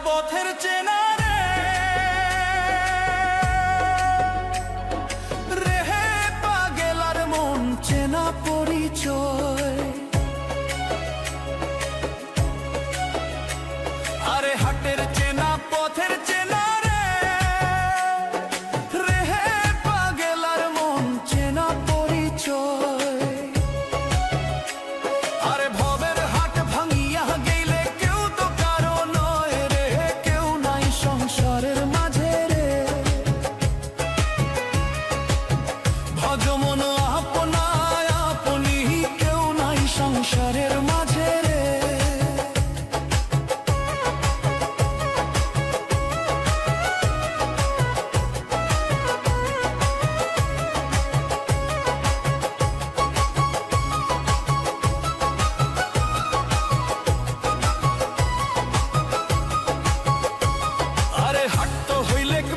পথের চেনা রে, রেহে পাগেলার মন চেনা পরিচয়। আরে হাটের চেনা পথের চেনা রে, রেহে পাগেলার মন চেনা পরিচয়। আরে ভবের হাট ভাঙিয়া গেলে কেউ তো কারো নয় রে, কেউ নাই সংসারের মাঝে রে। ভজ মন আপনায় আপনি, কেউ নাই সংসারের মাঝে রে।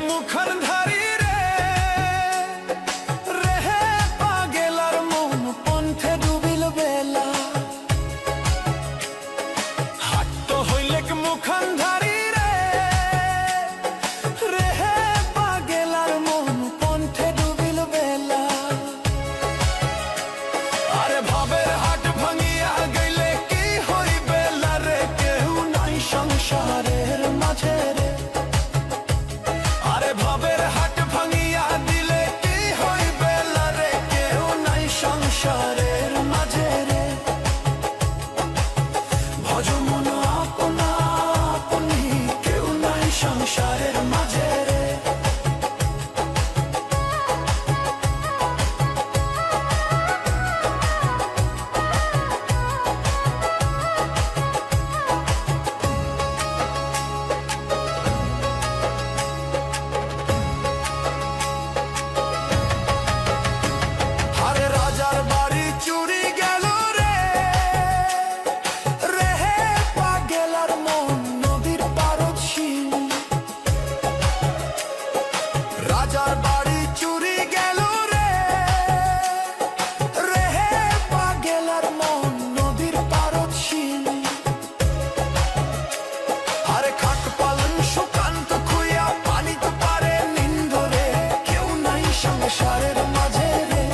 মুখার ধারি রে, রেহে পাগেলার মন পন্থে ডুবিল বেলা। হাট হইলেক মুখান ধারি রে, রেহে পাগেলার মন পন্থে ডুবিল বেলা। আরে ভাবের হাট ভাঙিয়া গেলে কি হইবে রে, কেউ নাই সংসারের মাঝে রে। ভবের হাট ভাঙিয়া দিলে কি হইবে রে, কেউ নাই সংসারের মাঝে রে। ভজ মন আপনা আপনি, কেউ নাই সংসারের মাঝে রে। রাজার বাড়ি চুরি গেল রে, রেহে পাগেলার মন নদীর পারদ শিল। আরে খাট পালন সুকান্ত খুইয়া পানি তো পারে নিন্দ রে, কেউ নাই সংসারের মাঝে রে।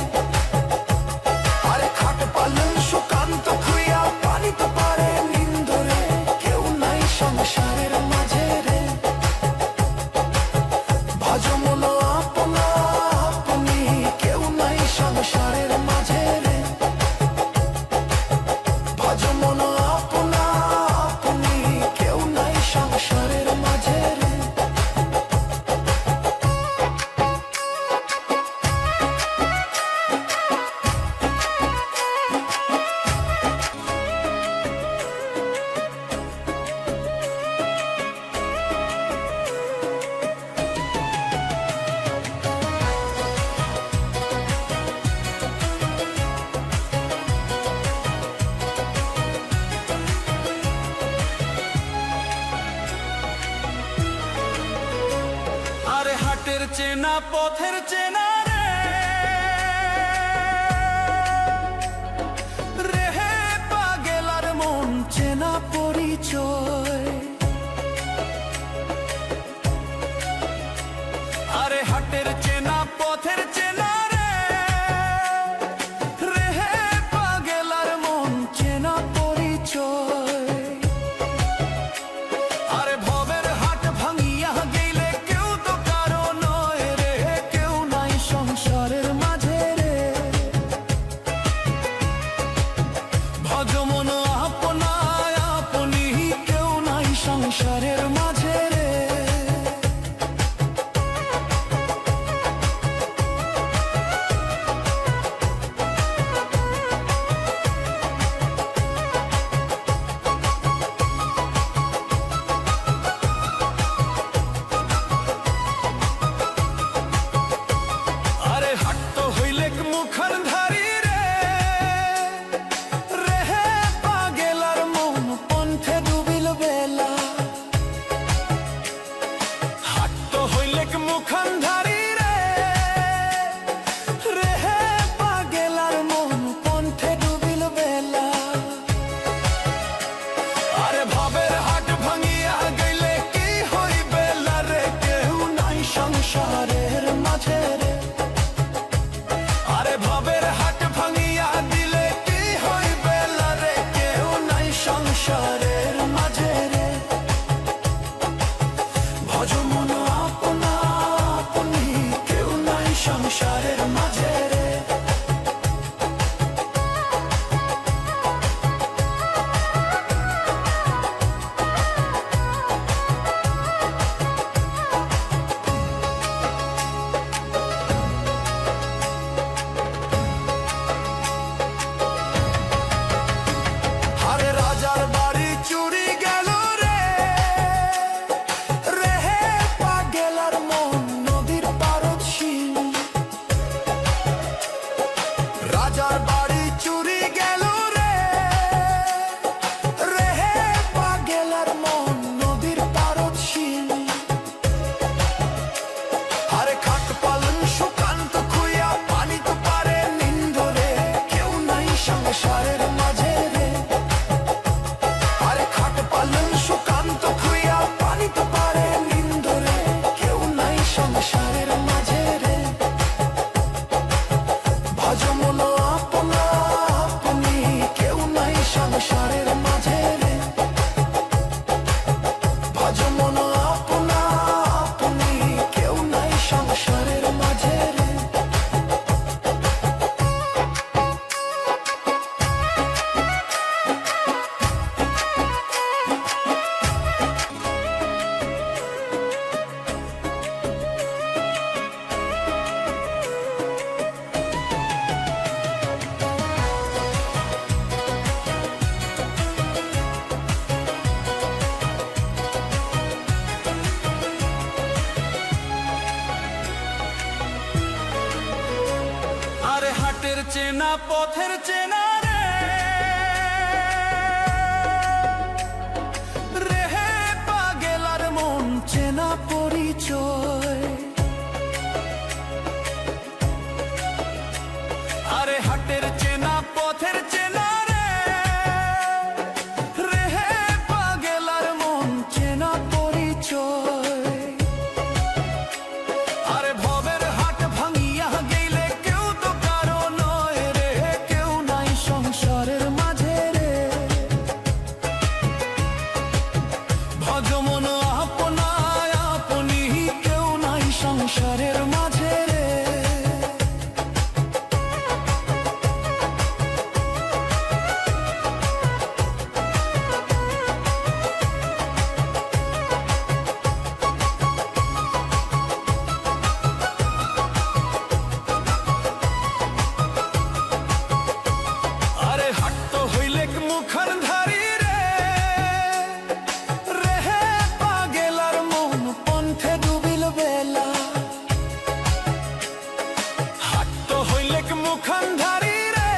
আরে খাট পালন সুকান্ত খুইয়া পানি তো পারে নিন্দ রে, কেউ নাই সংসারের মাঝে রে। ভজ মন আপনা আপনি, কেউ নাই সংসারের মাঝে রে। ভজ মন আপনা আপনি, কেউ নাই সংসারের মাঝে রে। হাটের চেনা পথের চেনা রে, রেহে পাগেলার মন চেনা পরিচয়। আরে হাটের চেনা পথের চেনা রে, রেহে পাগেলার মন চেনা পরিচয়। আরে ভবের হাট ভাঙিয়া গেলে কেউ তো কারো নয় রে, কেউ নাই সংসারের মাঝে রে। আরে রাজার বাড়ি চুরি গেল রে, রেহে পাগেলার মন নদীর পারদ শিল। রাজার বাড়ি চুরি গেল রে, রেহে পাগেলার মন নদীর পারদ শিল। আরে খাট পালন সুকান্ত খুইয়া পানি তো পারে নিন্দরে, কেউ নাই সংসারের মাঝে রে। আরে খাট পালন সুকান্ত খুইয়া পানি তো পারে নিন্দরে, কেউ নাই সংসারের মাঝে রে। ভজ মন আপনা আপনি, কেউ নাই সংসারের মাঝে রে। ভজ মন আপনা আপনি, কেউ নাই সংসারের মাঝে রে। আরে হাটের চেনা পথের চেনা রে, রেহে পাগেলার মন চেনা পরিচয়। আরে হাটের চেনা পথের চেনা রে, রেহে পাগেলার মন চেনা পরিচয়। আরে ভবের হাট ভাঙিয়া গেলে কেউ তো কারো নয় রে, কেউ নাই সংসারের মাঝে রে। ভজ মন আপনা আপনি, কেউ নাই সংসারের মাঝে রে। আরে হাট তো হইলে মুখর ধারি রে, রেহে পাগেলার মন পন্থে ডুবিল বেলা। হাট তো হইলে মুখর ধারি রে,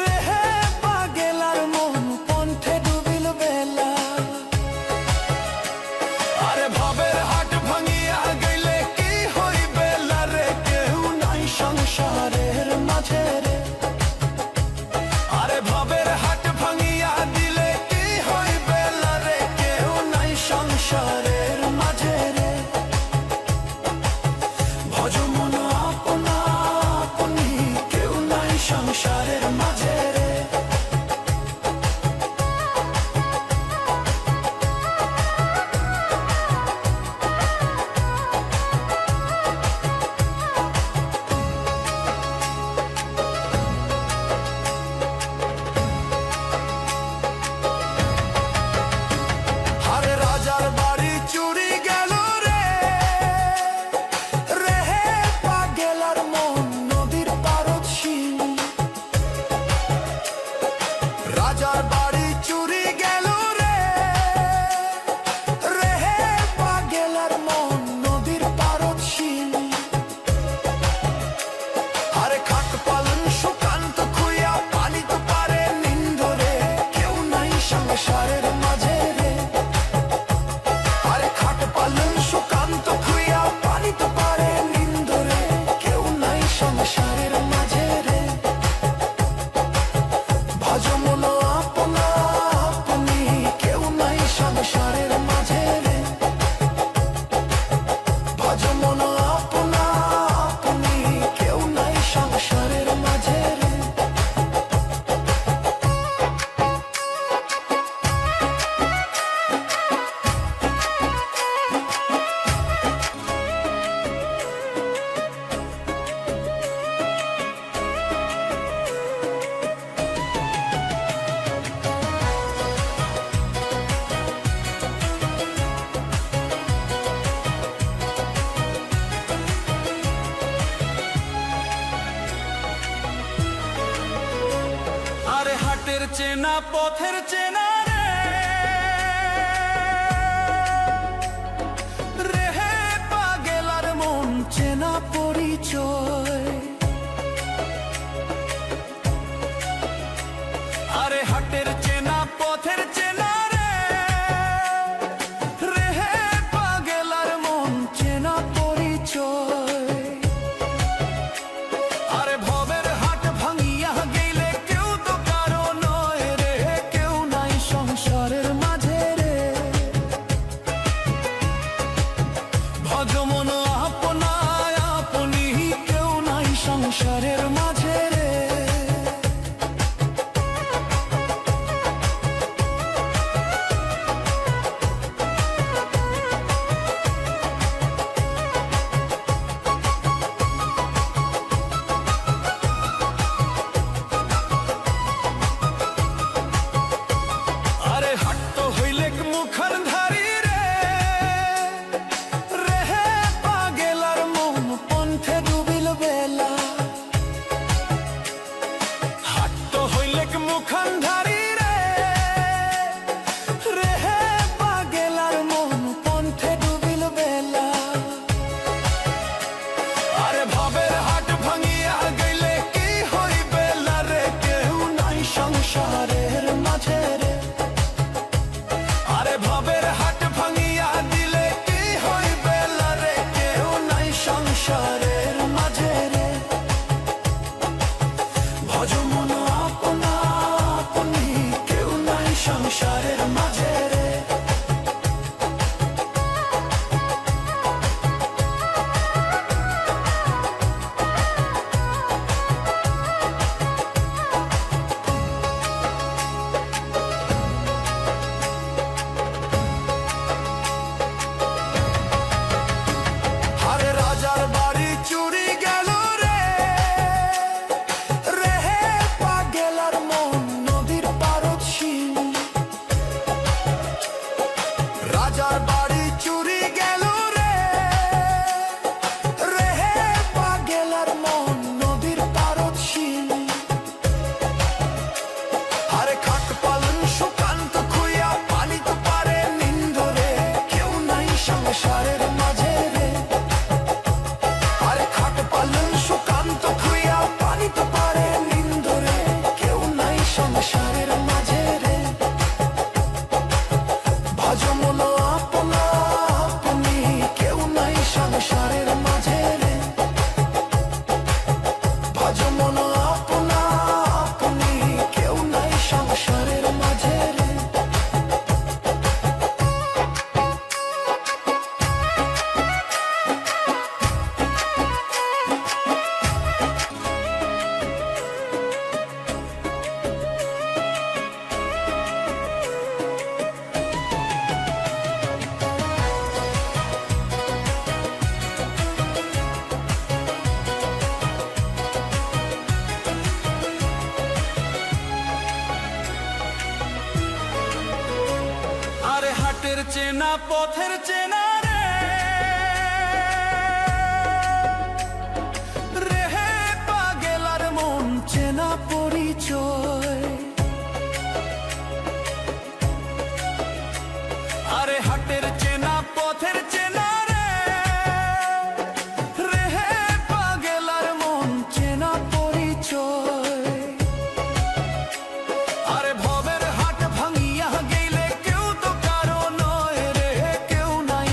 রেহে পাগেলার মন পন্থে ডুবিল বেলা। আরে ভবের হাট ভাঙিয়া গেলে কি হইবে রে, কেউ নাই সংসারের মাঝে রে। আরে ভবের হাট ভাঙিয়া দিলে কি হইবে রে, কেউ নাই সংসারের মাঝে রে। ভজ মন আপনা চেনা পথের চেনা রে হে পাগেলার মন চেনা পরিচয়। আরে হাটের চেনা পথের চেনা রে হে পাগেলার মন চেনা পরিচয়। আরে ভবের হাট ভাঙিয়া গেলে কেউ তো কারো নয় রে, কেউ নাই সংসারের মাঝে রে। ভজমন আপনায় আপনি, কেউ নাই সংসারের মাঝে রে। সংসারের মাঝে রে, আরে ভবের হাট ভাঙিয়া দিলে কি হইবে রে, কেউ নাই সংসারের মাঝে রে। ভজ মন আপনা আপনি, কেউ নাই সংসারের মাঝে রে। রাজার বাড়ি চুরি গেল রে, রে হে পাগেলার মন নদীর পারদ শিল। আরে খাট পালন সুকান্ত খুইয়া পানি তো পারে নিন্দ রে, কেউ নাই সংসারের মাঝে রে। আরে খাট পালন সুকান্ত খুইয়া পানি তো পারে নিন্দ রে, কেউ নাই সংসারের মাঝে রে। ভজমন আপনা আপনি, কেউ নাই সংসারের মাঝে রে। ভজমন আপনা আপনি, কেউ নাই সংসারের মাঝে রে। হাটের চেনা পথের চেনা রে হে পাগেলার মন চেনা পরিচয়। আরে হাটের চেনা পথের চেনা রে হে পাগেলার মন চেনা পরিচয়। আরে ভবের হাট ভাঙিয়া গেলে কেউ তো কারো নয় রে, কেউ নাই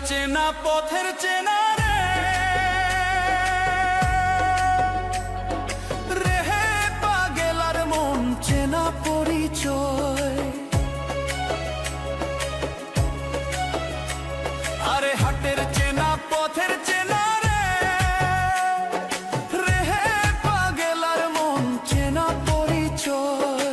চেনা পথের চেনা রে রেহে পাগেলার মন চেনা পরিচয়। আরে হাটের চেনা পথের চেনা রে রেহে পাগেলার মন চেনা পরিচয়।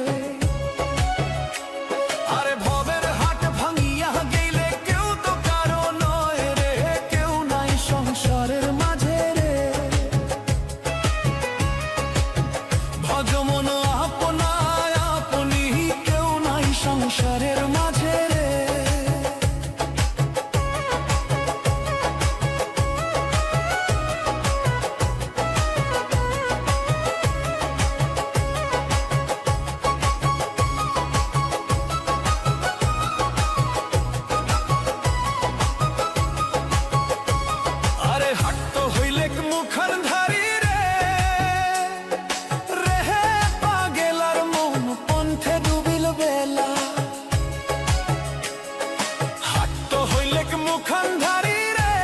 আরে ভবের হাট ভাঙিয়া গেলে কেউ তো কারো নয় রে, কেউ নাই সংসারের মাঝে রে। ভজমন আপনায় আপনি কেউ নাই সংসারের মাঝে রে। মুখর ধারি রে রেহে পাগেলার মন পন্থে ডুবিল বেলা। হাট তো হইলেক মুখর ধারি রে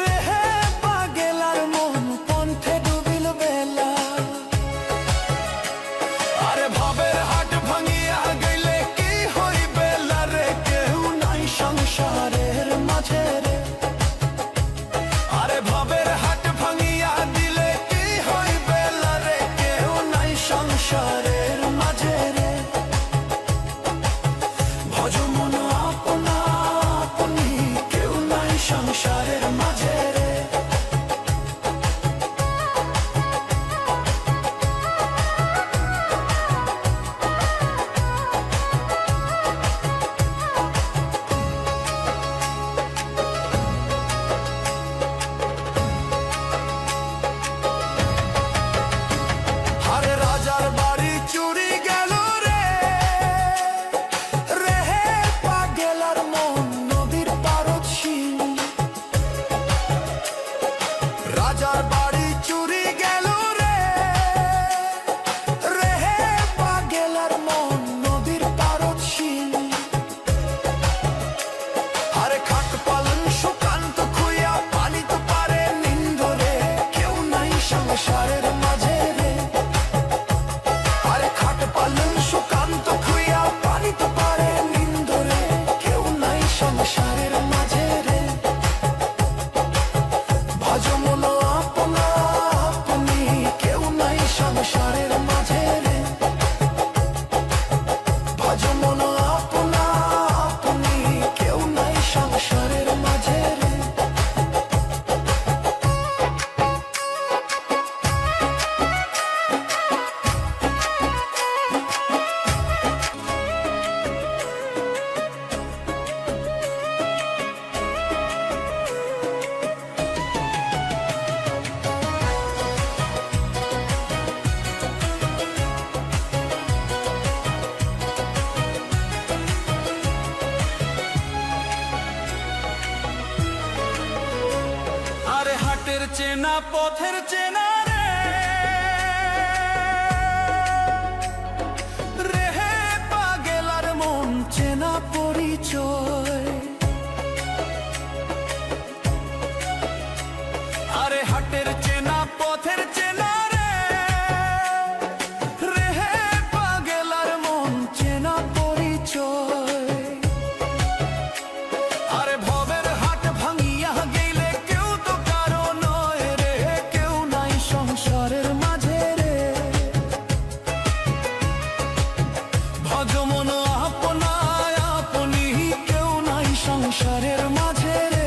রেহে পাগেলার মন পন্থে ডুবিল বেলা। আরে ভাবের হাট ভাঙিয়া গেলে কি হইবে রে, কেউ নাই সংসারের মাঝে রে। ভবের হাট ভাঙিয়া দিলে কি হইবে রে, কেউ নাই সংসারের মাঝে রে। ভজমন আপনা আপনি কেউ নাই সংসারের মাঝে রে। রাজার বাড়ি চুরি গেল রে রেহে পাগেলার মন নদীর পারদশীল। রাজার বাড়ি চুরি গেল রে রেহে পাগেলার মন নদীর পারদশীল। আরে খাট পালন সুকান্ত খুইয়া পানি তো পারে নিন্দ রে, কেউ নাই সংসারের মাঝে রে। পালন সুকান্ত খুইয়া পানি তো পারে নিন্দ রে, কেউ নাই সংসারের মাঝে রে। ভজমন আপনা আপনি কেউ নাই সংসারের মাঝে রে। ভজমন আপনা আপনি কেউ নাই সংসারের মাঝে রে। হাটের চেনা পথের চেনা রে রেহে পাগেলার মন চেনা পরিচয়। আরে হাটের চেনা পথের চেনা রে রেহে পাগেলার মন চেনা পরিচয়। আরে ভবের হাট ভাঙিয়া গেলে কেউ তো কারো নয় রে, কেউ নাই সংসারের মাঝে রে। ভজমন আপনায় আপনি কেউ নাই সংসারের মাঝে রে।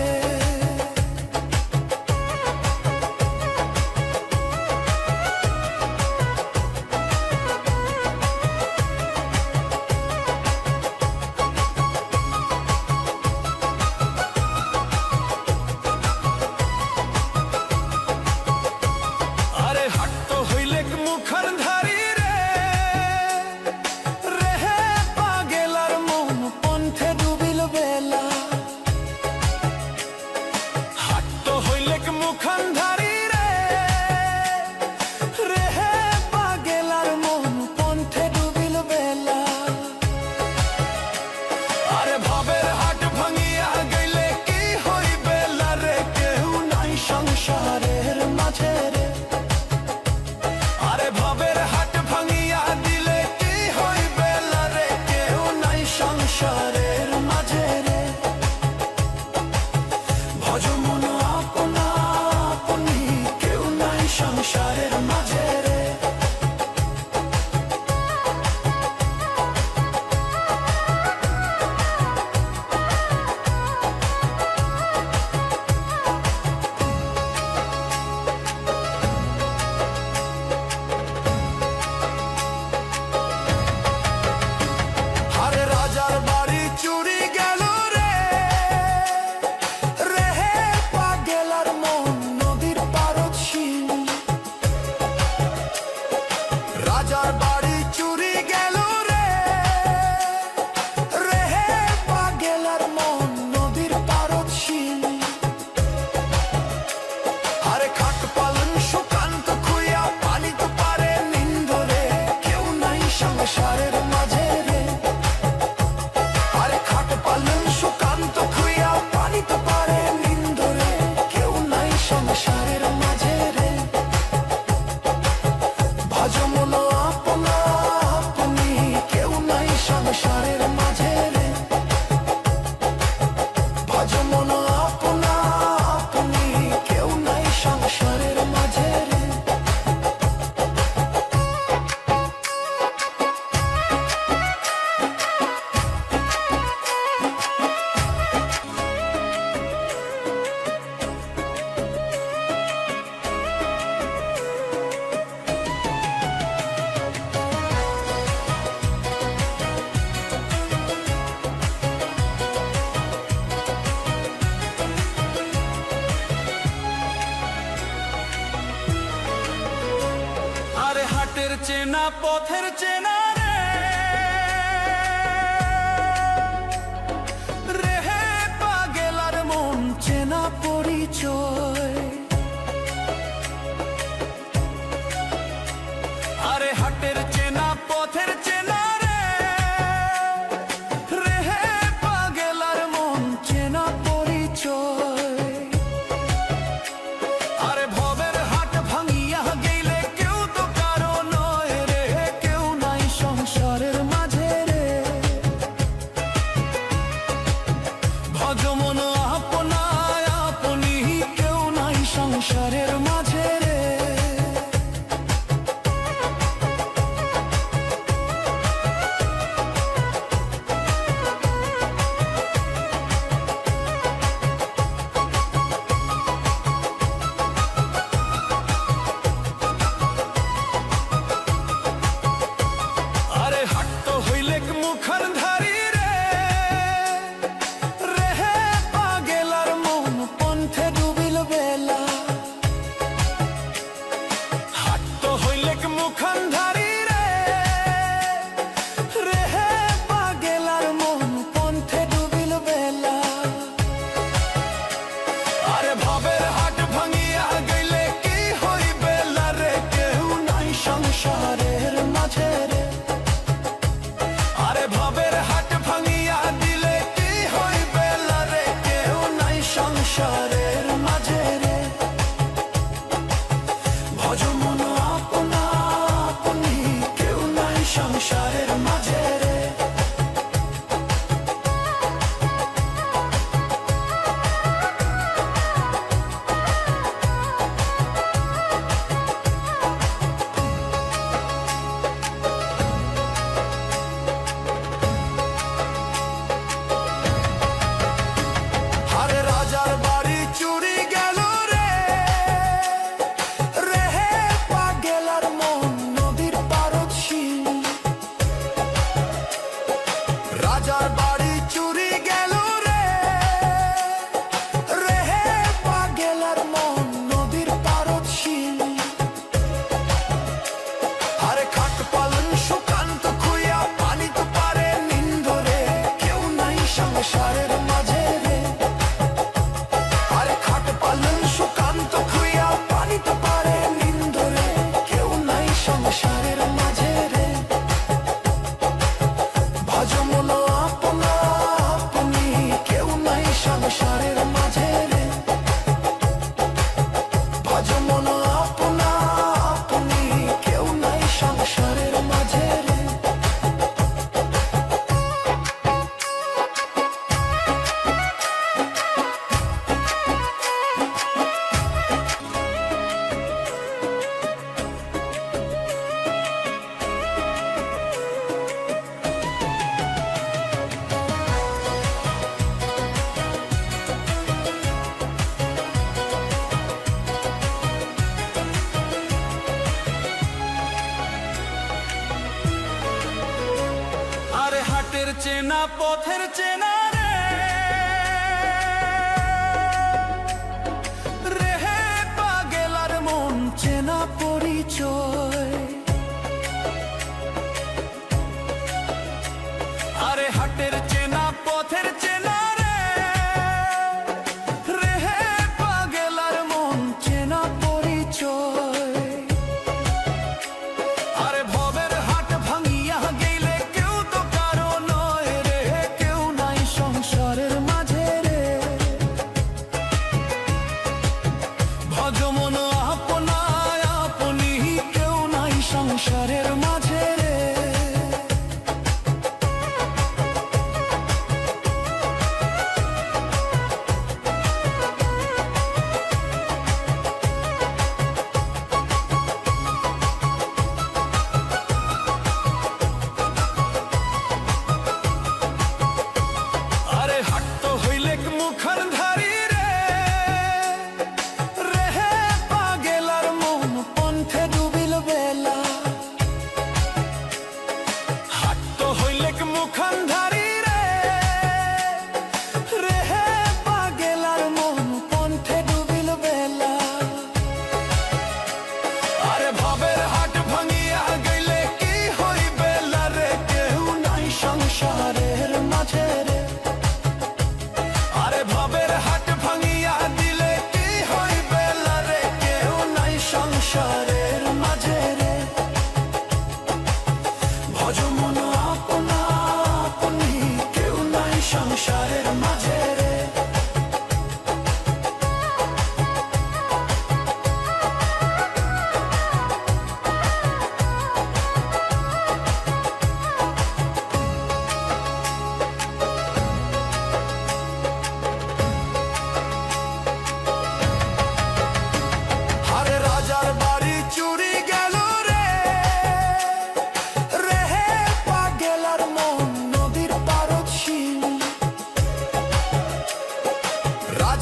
মুখর ধারি রে রেহে পাগেলার মন পন্থে ডুবিল বেলা। হাট তো হইলেক মুখর ধারি রে রেহে পাগেলার মন পন্থে ডুবিল বেলা। আরে ভবের হাট ভাঙিয়া গেল চেনা পথের চেনা রে রেহে পাগেলার মন চেনা পরিচয় আরে হাটের চেনা পথের চেনা রে রেহে পাগেলার মন চেনা পরিচয় আরে ভবের হাট ভাঙিয়া গেলে কেউ তো কারো নয় রে কেউ নাই সংসারের মাঝে রে ভজমন আপনায় আপনি কেউ নাই সংসারের মাঝে রে মুখান ধারি রে রেহে পাগেলার মন পন্থে ডুবিল বেলা হাট তো হইলে মুখান ধারি রে রেহে পাগেলার মন পন্থে ডুবিল বেলা আরে ভবের হাট ভাঙিয়া গেলে কি হইবে রে কেউ নাই সংসারের মাঝে রে ভবের হাট ভাঙিয়া দিলে কি হইবে রে কেউ নাই সংসারের মাঝে রে ভজমন আপনা আপনি কেউ নাই সংসারের মাঝে রে রাজার বাড়ি চুরি গেল রে রেহে পাগেলার মন নদীর পারদ শিল আরে খাট পালন সুকান্ত খুইয়া পানি তো পারে নিন্দরে কেউ নাই সংসারের মাঝে রে আরে খাট পালন সুকান্ত খুইয়া পানি তো পারে নিন্দরে কেউ নাই সংসারের মাঝে রে ভজমন আপনা আপনি কেউ নাই সংসারের মাঝে রে ভজমন আপনা আপনি কেউ নাই সংসারের মাঝে রে হাটের চেনা পথের চেনা রে রেহে পাগেলার মন চেনা পরিচয় আরে হাটের চেনা পথের চেনা রে রেহে পাগেলার মন চেনা পরিচয় আরে ভবের হাট ভাঙিয়া গেলে কেউ তো কারো নয় রে কেউ নাই সংসারের মাঝে রে ভজমন আপনায় আপনি কেউ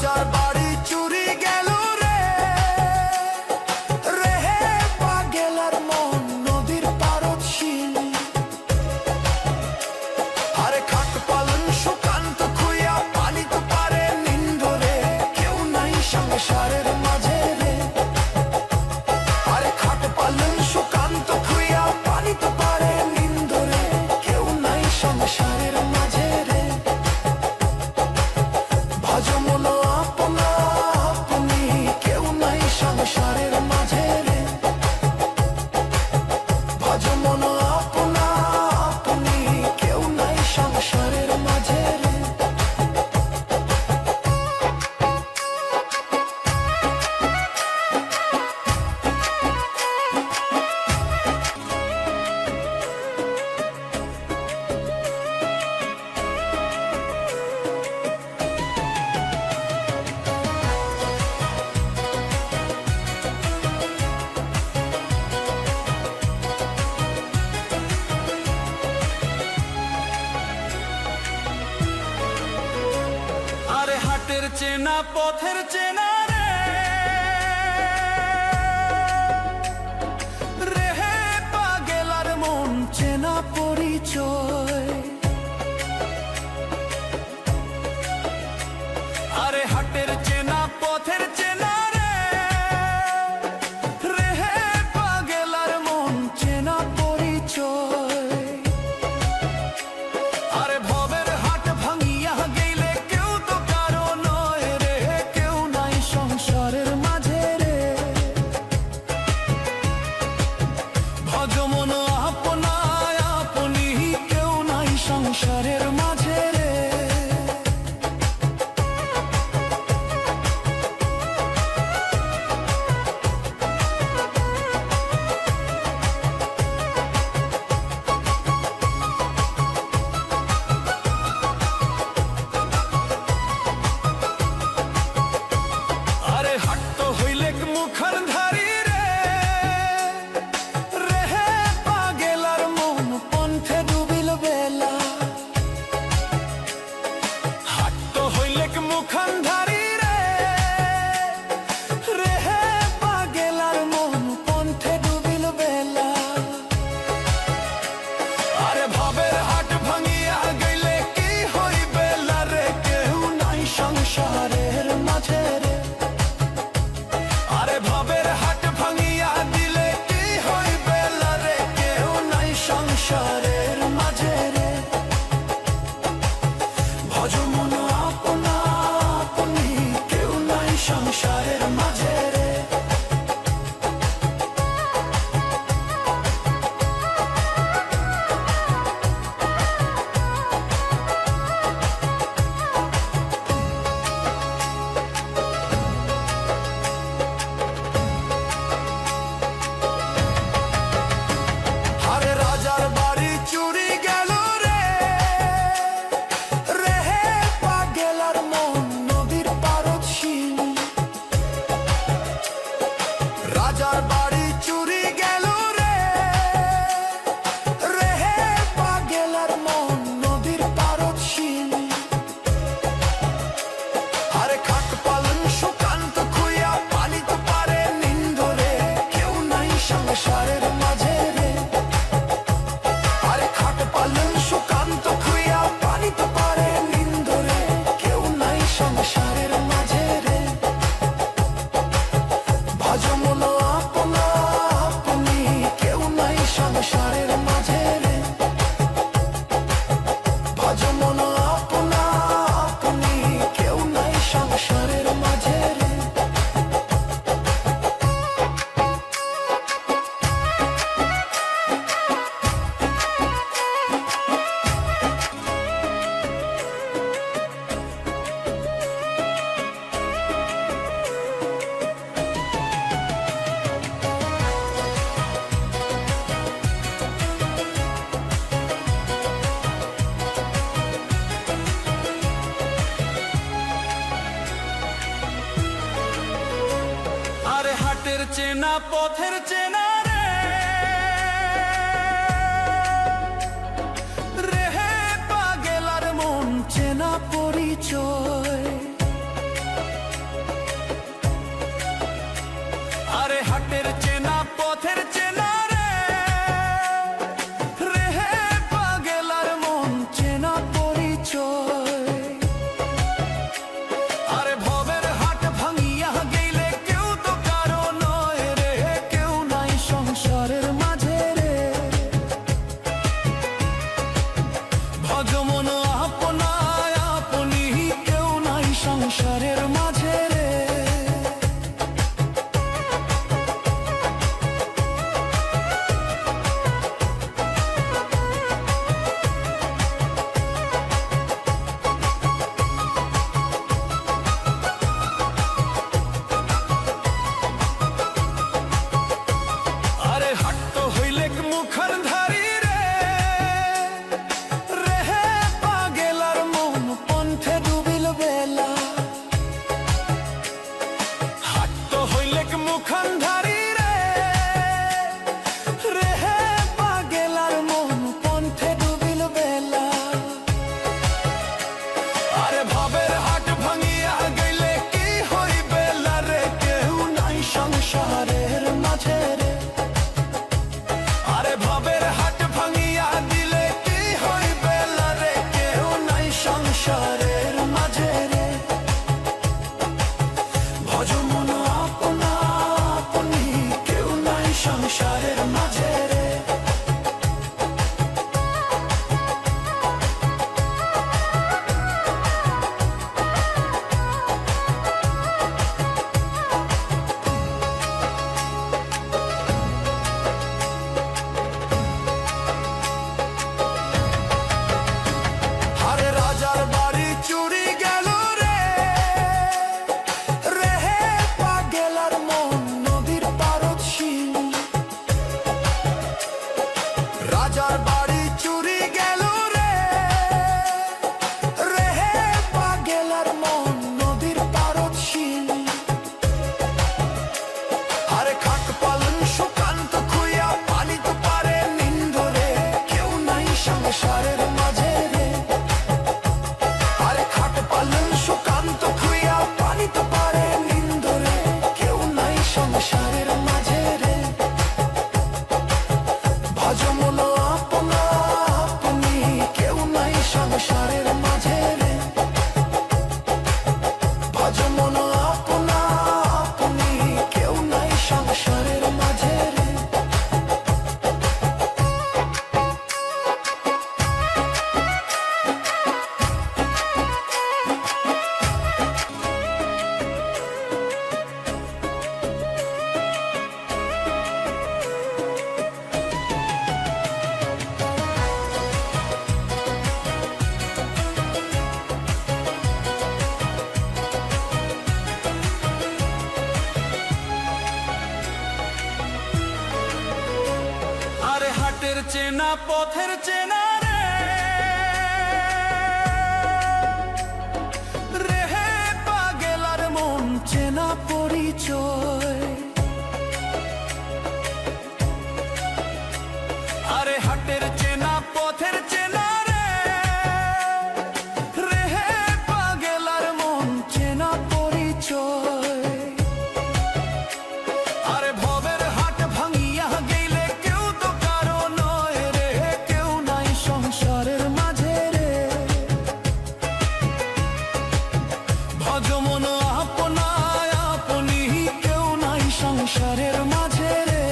রাজার বাড়ি চুরি গেল রে, রেহে পাগেলার মন নদীর পারদ শিল। আরে খাট পালন সুকান্ত খুইয়া পানি তো পারে নিন্দরে, কেউ নাই সংসারের মাঝে রে। আরে খাট পালন সুকান্ত খুইয়া পানি তো পারে নিন্দরে, কেউ নাই সংসারের মাঝে রে। ভজ মন আপনা আপনি, কেউ নাই সংসারের মাঝে রে। ভজ মন আপনা আপনি, কেউ নাই সংসারের মাঝে রে। আরে হাটের চেনা পথের চেনা রে, রেহে পাগেলার মন চেনা পরিচয়। আরে হাটের চেনা পথের চেনা রে, রেহে পাগেলার মন চেনা পরিচয়। আরে ভবের হাট ভাঙিয়া গেলে কেউ তো কারো নয় রে, কেউ নাই সংসারের মাঝে রে। ভজ মন আপনা আপনি, কেউ নাই সংসারের মাঝে রে। আরে হাট তো হইলে মুখার ধারি রে, রেহে পাগেলার মন পন্থে ডুবিল বেলা। হাট তো হইলে মুখার ধারি রে, রেহে পাগেলার মন পন্থে ডুবিল বেলা। আরে ভবের হাট ভাঙিয়া গেলে কি হইবে রে, কেউ নাই সংসারের মাঝে রে। আরে ভবের হাট ভাঙিয়া দিলে কি হইবে রে, কেউ নাই সংসারের মাঝে রে। ভজ মন আপনা আপনি, কেউ নাই সংসারের মাঝে রে। আরে রাজার বাড়ি চুরি গেল রে, রেহে পাগেলার মন নদীর পারদ শিল। রাজার বাড়ি চুরি গেল রে, রেহে পাগেলার মন নদীর পারদ শিল। আরে খাট পালন সুকান্ত খুইয়া পানি তো পারে নিন্দরে, কেউ নাই সংসারের মাঝে রে। আরে খাট পালন সুকান্ত খুইয়া পানি তো পারে নিন্দরে, কেউ নাই সংসারের মাঝে রে। ভজ মন আপনা আপনি, কেউ নাই সংসারের মাঝে রে। ভজ মন আপনা আপনি, কেউ নাই সংসারের মাঝে রে। হাটের চেনা পথের চেনা রে, রেহে পাগেলার মন চেনা পরিচয়। চেনা পথের চেনা রে রেহে পাগেলার মন চেনা পরিচয়। আরে হাটের চেনা পথের চেনা রে রেহে পাগেলার মন চেনা পরিচয়। আরে ভবের হাট ভাঙিয়া গেলে কেউ তো কারো নয় রে, কেউ নাই সংসারের মাঝে রে। ভজমন আপনায় আপনি কেউ নাই সংসারের মাঝে রে।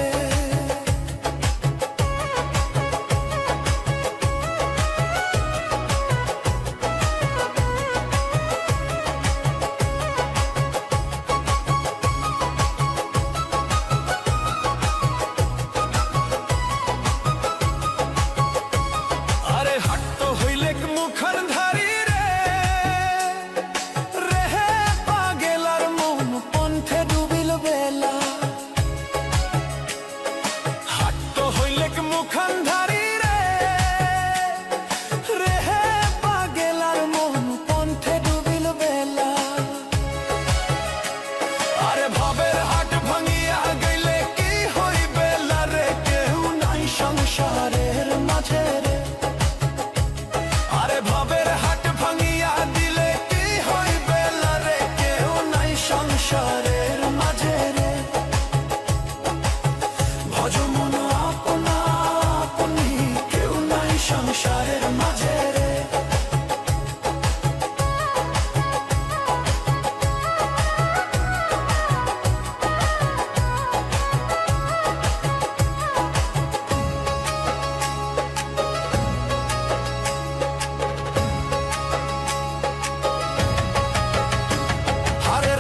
মুখর ধারি রে রেহে পাগেলার মন পন্থে ডুবিল বেলা। হাট হইলে মুখর ধারি রে রেহে পাগেলার মন পন্থে ডুবিল বেলা। আরে ভবের হাট ভাঙিয়া গেলে কি হইবে রে, কেউ নাই সংসারের মাঝে রে। ভবের হাট ভাঙিয়া দিলে কি হইবে রে, কেউ নাই সংসারের মাঝে রে। ভজমন আপনা আপনি কেউ নাই সংসারের মাঝে রে।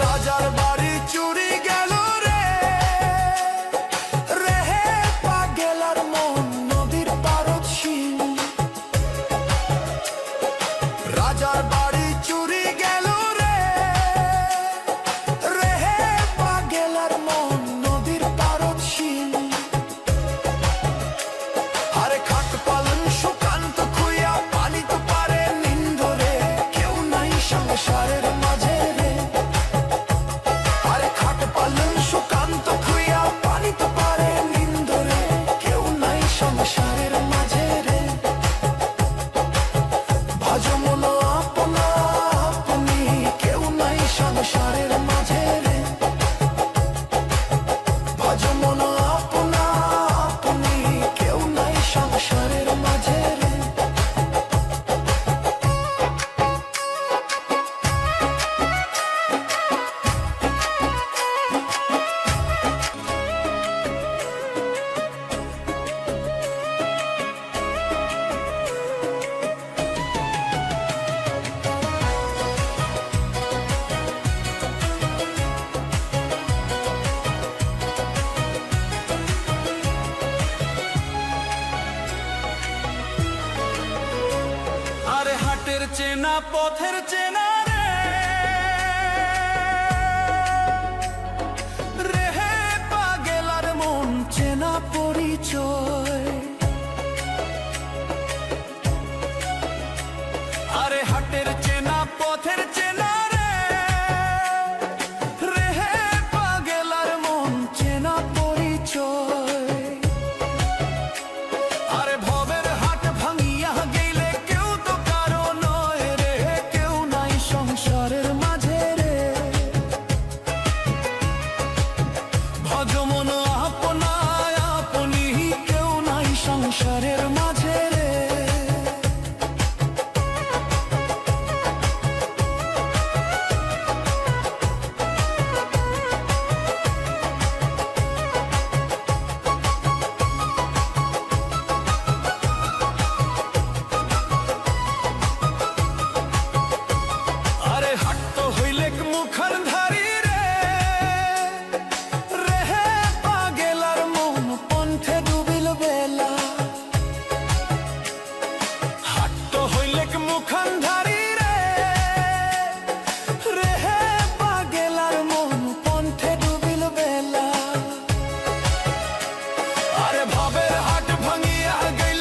রাজার বাড়ি চুরি গেল রে রেহে পাগেলার মন নদীর পারদশীল। রাজার বাড়ি চুরি গেল রে রেহে পাগেলার মন নদীর পারদশীল। আরে খাট পালন সুকান্ত খুইয়া পানি তো পারে নিন্দ রে, কেউ নাই সংসারের মাঝে রে। সুকান্ত খুইয়া পানি তো পারে নিন্দ রে, কেউ নাই সংসারের মাঝে রে। ভজমন আপনা আপনি কেউ নাই সংসারের মাঝে রে। ভজমন আপনা আপনি কেউ নাই সংসারের মাঝে রে। আরে হাটের চেনা পথের চেনা রে রেহে পাগেলার মন চেনা পরিচয়। আরে হাটের চেনা পথের চেনা রে রেহে পাগেলার মন চেনা পরিচয়। আরে ভবের হাট ভাঙিয়া গেলে কেউ তো কারো নয় রে, কেউ নাই সংসারের মাঝে রে। ভজমন আপনায় আপনি কেউ নাই সংসারের মাঝে রে। আরে হাট হইলে মুখর ধারি রে রেহে পাগেলার মন পন্থে ডুবিল বেলা। হাট হইলে মুখর ধারি রে রেহে পাগেলার মন পন্থে ডুবিল বেলা। আরে ভবের হাট ভাঙিয়া গেল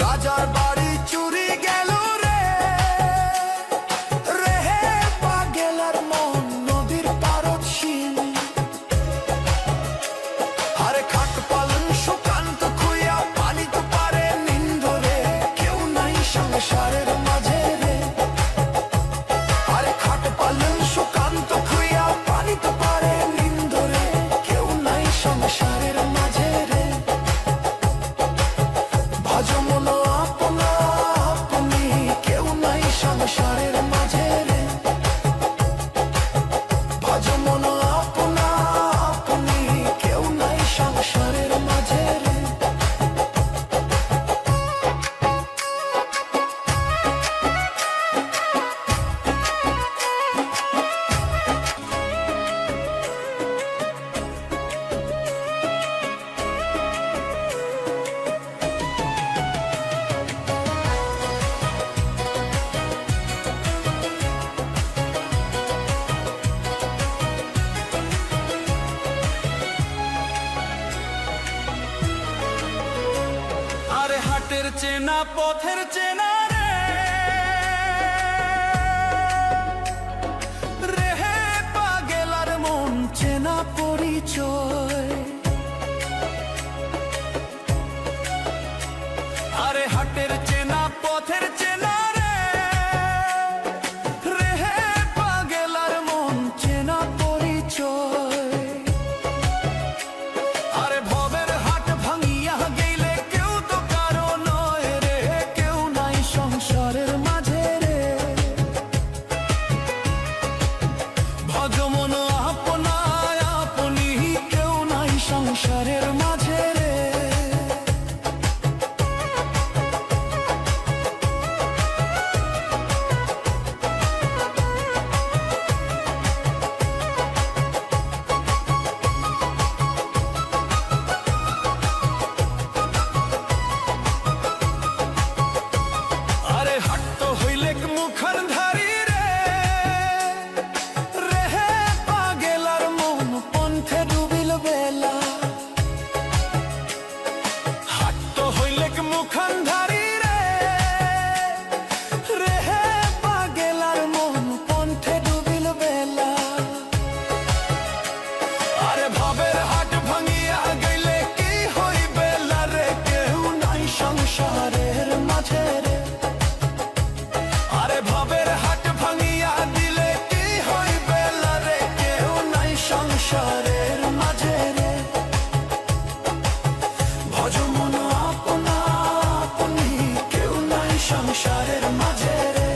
রাজার বাড়ি চুরি গেল রে, রেহে পাগেলার মন নদীর পারদ শিল। আরে খাট পালন সুকান্ত খুইয়া পানি তো পারে নিন্দ রে, কেউ নাই সংসারের মাঝে রে। আরে খাট পালন সুকান্ত খুইয়া পানি তো পারে নিন্দ রে, কেউ নাই সংসারের মাঝে রে। ভাজো মন আপনা আপনি, কেউ নাই সংসারের মাঝে রে। ভাজো মন আপনা আপনি, কেউ নাই সংসারের মাঝে রে। আরে হাটের চেনা পথের চেনা রে, রেহে পাগেলার মন চেনা পরিচয়। আরে হাটের চেনা পথের চেনা রে, রেহে পাগেলার মন চেনা পরিচয়। আরে ভবের হাট ভাঙিয়া গেলে কেউ তো কারো নয় রে, কেউ নাই সংসারের মাঝে রে। ভজ মন আপনা আপনি, কেউ নাই সংসারের মাঝে রে। আরে হাট তো হইলে মুখান ধারি রে, রেহে পাগেলার মন পন্থে ডুবিল বেলা। হাট তো হইলে মুখান ধারি রে, রেহে পাগেলার মন পন্থে ডুবিল বেলা। আরে ভবের হাট ভাঙিয়া গেলে কি হইবে রে, কেউ নাই সংসারের মাঝে রে। আরে ভবের হাট ভাঙিয়া দিলে কি হইবে রে, কেউ নাই সংসারের মাঝে রে। ভজ মন আপনা আপনি, কেউ নাই সংসারের মাঝে রে।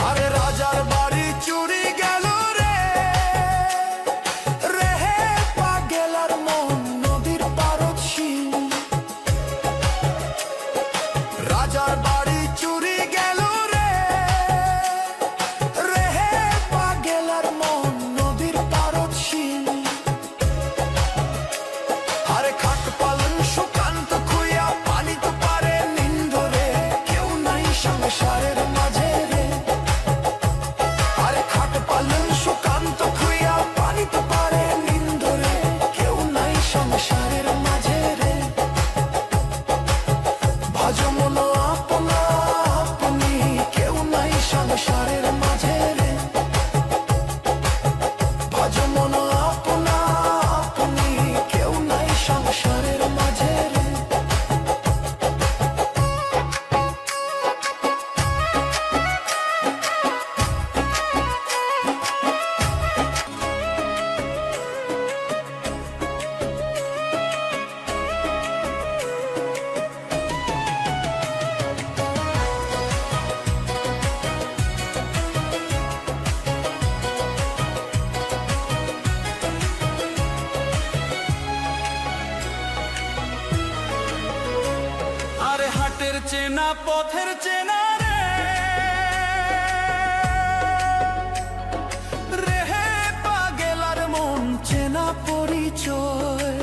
আরে রাজার বাড়ি চুরি গেল রে, রেহে পাগেলার মন নদীর পারদ শিল। রাজার বাড়ি চুরি গেল রে, রেহে পাগেলার মন নদীর পারদ শিল। আরে খাট পালন সুকান্ত খুইয়া পানি তো পারে নিন্দ রে, কেউ নাই সংসারের মাঝে রে। আরে খাট পালন সুকান্ত খুইয়া পানি তো পারে নিন্দ রে, কেউ নাই সংসারের মাঝে রে। ভাজো মন আপনা আপনি, কেউ নাই সংসারের মাঝে রে। ভাজো মন আপনা আপনি, কেউ নাই সংসারের মাঝে রে। হাটের চেনা পথের চেনা রে, রেহে পাগেলার মন চেনা পরিচয়।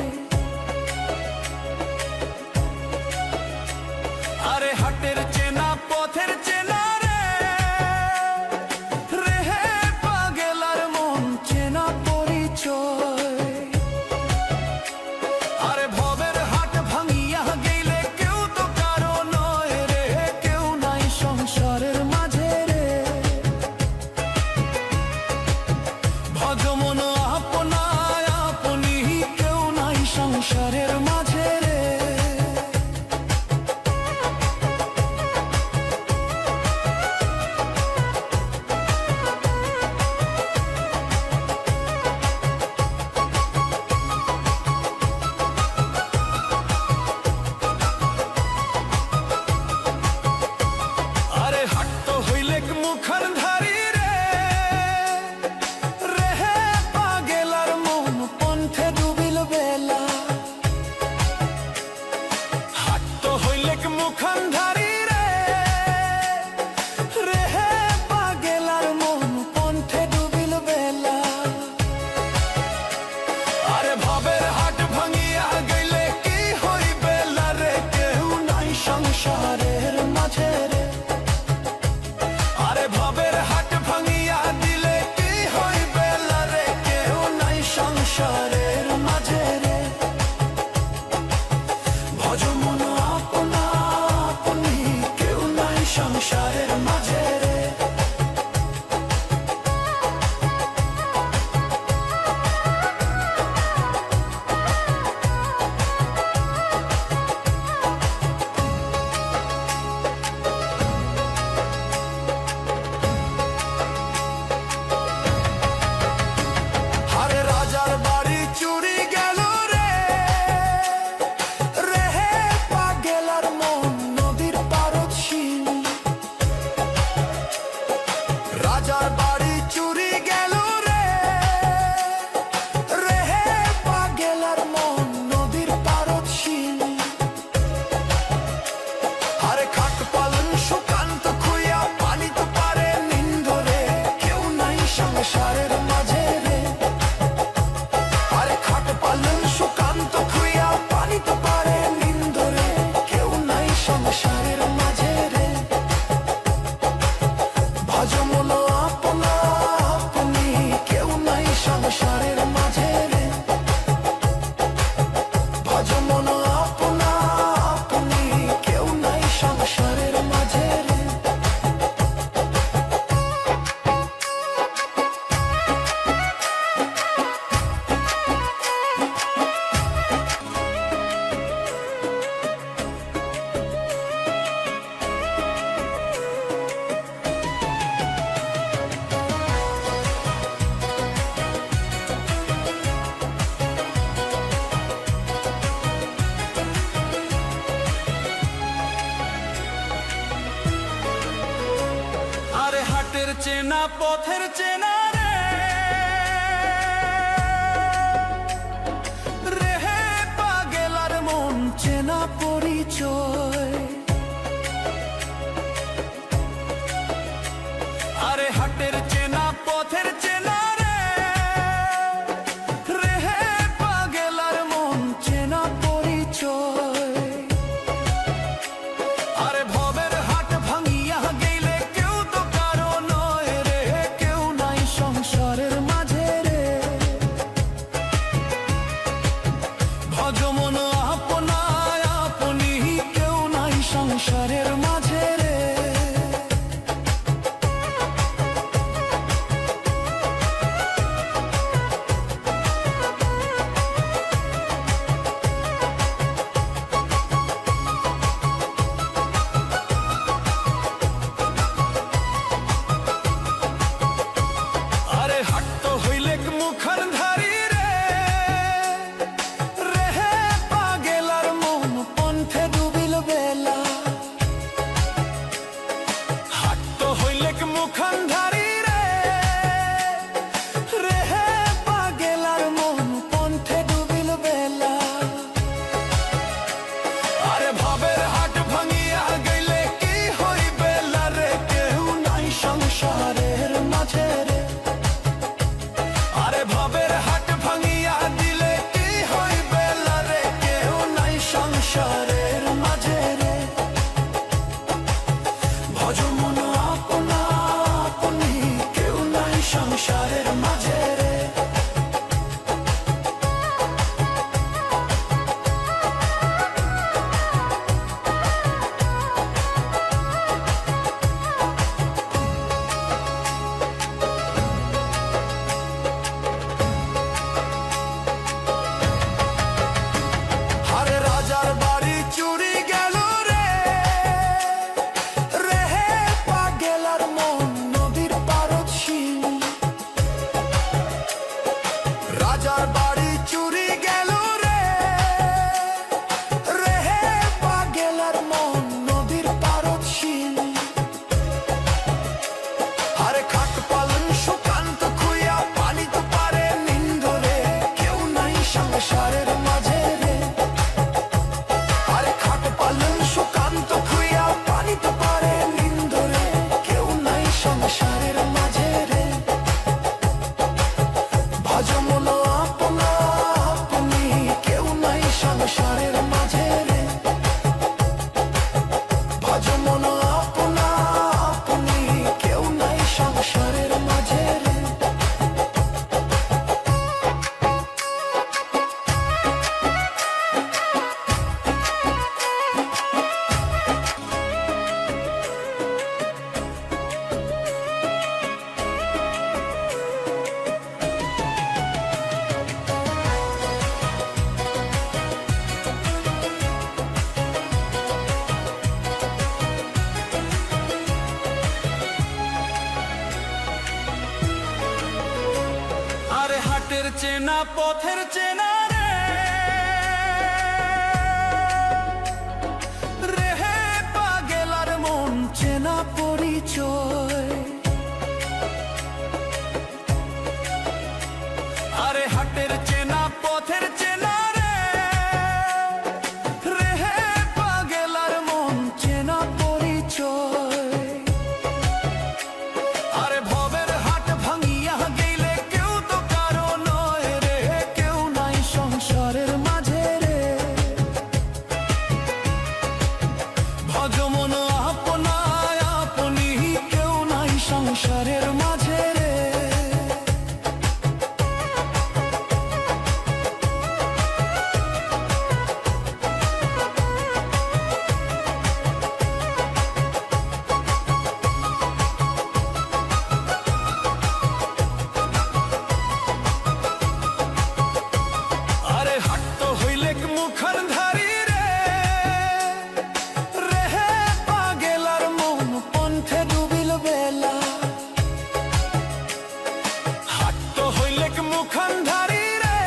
মুখান্ধারি রে রেহে পাগেলার মন পন্থে ডুবিল বেলা আরে ভাবের হাট ভাঙিয়া গেলে কি হইবে রে কেউ নাই সংসারের মাঝে রে আরে ভাবের হাট ভাঙিয়া দিলে কি হইবে রে কেউ নাই সংসারের মাঝে রে ভজ মন আপনা আপনি কেউ নাই সংসারের মাঝে রে আরে রাজার বাড়ি চুরি গেল রে রেহে পাগেলার মন নদীর পারদ শিল রাজার বাড়ি চুরি গেল রে রেহে পাগেলার মন নদীর পারদ শিল আরে খাট পালন সুকান্ত খুইয়া পানি তো পারে নিন্দরে কেউ নাই সংসারের মাঝে রে আরে খাট পালন সুকান্ত খুইয়া পানি তো পারে নিন্দরে কেউ নাই সংসারের মাঝে রে ভজ মন আপনা আপনি কেউ নাই সংসারের মাঝে রে ভজ মন আপনা আপনি কেউ নাই সংসারের মাঝে রে আরে হাটের চেনা পথের চেনা রে রেহে পাগেলার মন চেনা পরিচয় আরে হাটের চেনা পথের চেনা রে রেহে পাগেলার মন চেনা পরিচয় আরে ভবের হাট ভাঙিয়া গেলে কেউ তো কারো নয় রে কেউ নাই সংসারের মাঝে রে ভজ মন আপনা আপনি কেউ নাই সংসারের মাঝে রে আরে হাট তো হইলে মুখান্ধারি রে রেহে পাগেলার মন পন্থে ডুবিল বেলা চেনা পথের চেনা রে রেহে পাগেলার মন চেনা পরিচয় আরে হাটের চেনা পথের চেনা রে রেহে পাগেলার মন চেনা পরিচয় আরে ভবের হাট ভাঙিয়া গেলে কেউ তো কারো নয় রে কেউ নাই সংসারের মাঝে রে ভজ মন আপনায় আপনি কেউ নাই সংসারের মাঝে রে আরে হাট হইলে মুখান ধারি রে রেহে পাগেলার মন পন্থে ডুবিল বেলা হাট হইলে মুখান ধারি রে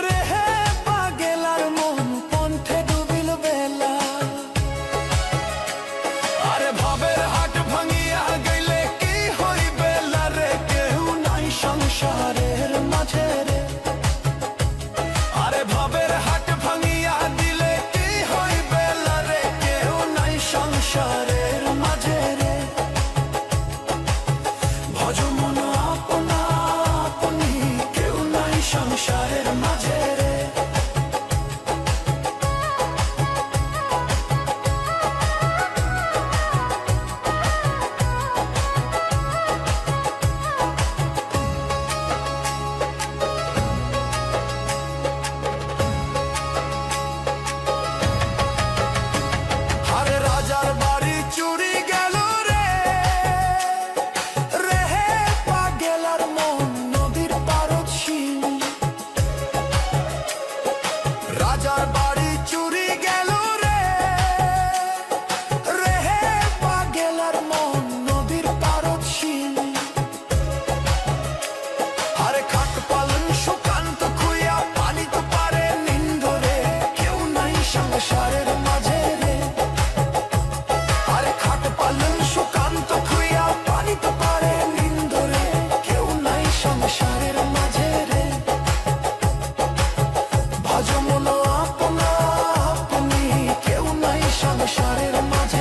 রেহে পাগেলার মন পন্থে ডুবিল বেলা আরে ভাবের হাট ভাঙিয়া গেলে কি হইবে রে কেউ নাই সংসারের মাঝে রে আরে ভাবের হাট ভাঙিয়া দিলে কি হইবে রে কেউ নাই সংসারের মাঝে রে ভজ মন আপনা আপনি কেউ নাই সংসারের মাঝে রে আরে রাজার বাড়ি চুরি গেল রে রেহে পাগেলার মন নদীর পারদ শিল রাজার বাড়ি চুরি গেল রে রেহে পাগেলার মন নদীর পারদ শিল আরে খাট পালন সুকান্ত খুইয়া পানি তো পারে নিন্দরে কেউ নাই সংসারের মাঝে রে আরে খাট পালন সুকান্ত খুইয়া পানি তো পারে নিন্দরে কেউ নাই সংসারের মাঝে রে ভজ মন আপনা আপনি কেউ নাই সংসারের মাঝে